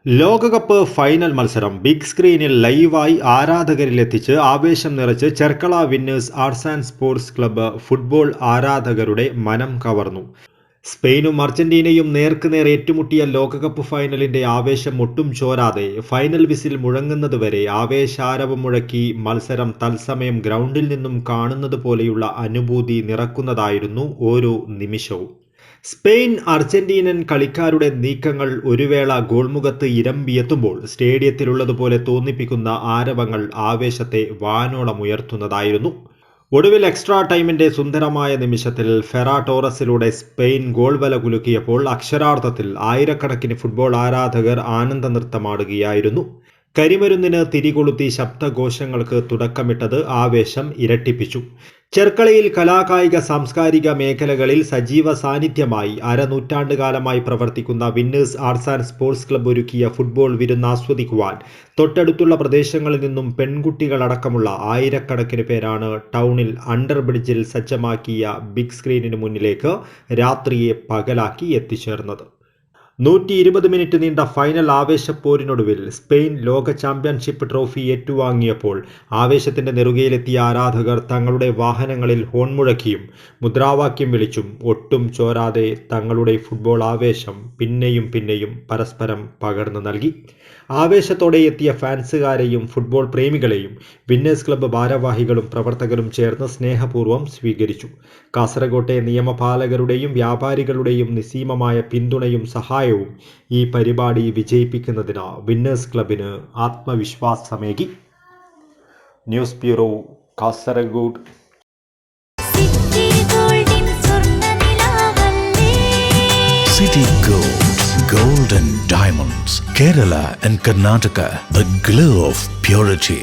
ലോകകപ്പ് ഫൈനൽ മത്സരം ബിഗ് സ്ക്രീനിൽ ലൈവായി ആരാധകരിലെത്തിച്ച് ആവേശം നിറച്ച് Cherkala winners arts and sports club football ആരാധകരുടെ മനം കവർന്നു. സ്പെയിനും അർജന്റീനയും നേർക്കുനേർ ഏറ്റുമുട്ടിയ ലോകകപ്പ് ഫൈനലിന്റെ ആവേശം ഒട്ടും ചോരാതെ ഫൈനൽ വിസിൽ മുഴങ്ങുന്നതുവരെ ആവേശാരവം മുഴക്കി മത്സരം തത്സമയം ഗ്രൗണ്ടിൽ നിന്നും കാണുന്നത് പോലെയുള്ള അനുഭൂതി നിറക്കുന്നതായിരുന്നു ഓരോ നിമിഷവും. സ്പെയിൻ അർജന്റീനൻ കളിക്കാരുടെ നീക്കങ്ങൾ ഒരു വേള ഗോൾമുഖത്ത് ഇരമ്പിയെത്തുമ്പോൾ സ്റ്റേഡിയത്തിലുള്ളതുപോലെ തോന്നിപ്പിക്കുന്ന ആരവങ്ങൾ ആവേശത്തെ വാനോളം ഉയർത്തുന്നതായിരുന്നു. ഒടുവിൽ എക്സ്ട്രാ ടൈമിന്റെ സുന്ദരമായ നിമിഷത്തിൽ ഫെറാൻ ടോറസിലൂടെ സ്പെയിൻ ഗോൾ വല കുലുക്കിയപ്പോൾ അക്ഷരാർത്ഥത്തിൽ ആയിരക്കണക്കിന് ഫുട്ബോൾ ആരാധകർ ആനന്ദ നൃത്തമാടുകയായിരുന്നു. കരിമരുന്നിന് തിരികൊളുത്തി ശബ്ദഘോഷങ്ങൾക്ക് തുടക്കമിട്ടത് ആവേശം ഇരട്ടിപ്പിച്ചു. ചെർക്കളയിൽ കലാകായിക സാംസ്കാരിക മേഖലകളിൽ സജീവ സാന്നിധ്യമായി അരനൂറ്റാണ്ടുകാലമായി പ്രവർത്തിക്കുന്ന winners arts and sports club ഒരുക്കിയ ഫുട്ബോൾ വിരുന്ന് ആസ്വദിക്കുവാൻ തൊട്ടടുത്തുള്ള പ്രദേശങ്ങളിൽ നിന്നും പെൺകുട്ടികളടക്കമുള്ള ആയിരക്കണക്കിന് പേരാണ് ടൗണിൽ അണ്ടർ ബ്രിഡ്ജിൽ സജ്ജമാക്കിയ ബിഗ് സ്ക്രീനിന് മുന്നിലേക്ക് രാത്രിയെ പകലാക്കി എത്തിച്ചേർന്നത്. 120 മിനിറ്റ് നീണ്ട ഫൈനൽ ആവേശപ്പോരിനൊടുവിൽ സ്പെയിൻ ലോക ചാമ്പ്യൻഷിപ്പ് ട്രോഫി ഏറ്റുവാങ്ങിയപ്പോൾ ആവേശത്തിന്റെ നെറുകയിലെത്തിയ ആരാധകർ തങ്ങളുടെ വാഹനങ്ങളിൽ ഹോൺ മുഴക്കിയും മുദ്രാവാക്യം വിളിച്ചും ഒട്ടും ചോരാതെ തങ്ങളുടെ ഫുട്ബോൾ ആവേശം പിന്നെയും പരസ്പരം പകർന്നു നൽകി. ആവേശത്തോടെ എത്തിയ ഫാൻസുകാരെയും ഫുട്ബോൾ പ്രേമികളെയും വിന്നേഴ്സ് ക്ലബ്ബ് ഭാരവാഹികളും പ്രവർത്തകരും ചേർന്ന് സ്നേഹപൂർവ്വം സ്വീകരിച്ചു. കാസർകോട്ടെ നിയമപാലകരുടെയും വ്യാപാരികളുടെയും നിസ്സീമമായ പിന്തുണയും സഹായവും ഈ പരിപാടി വിജയിപ്പിക്കുന്നതിന് വിന്നേഴ്സ് ക്ലബ്ബിന് ആത്മവിശ്വാസമേകി. News bureau, Kasaragod. City Gold and Diamonds, Kerala and Karnataka, the glow of purity.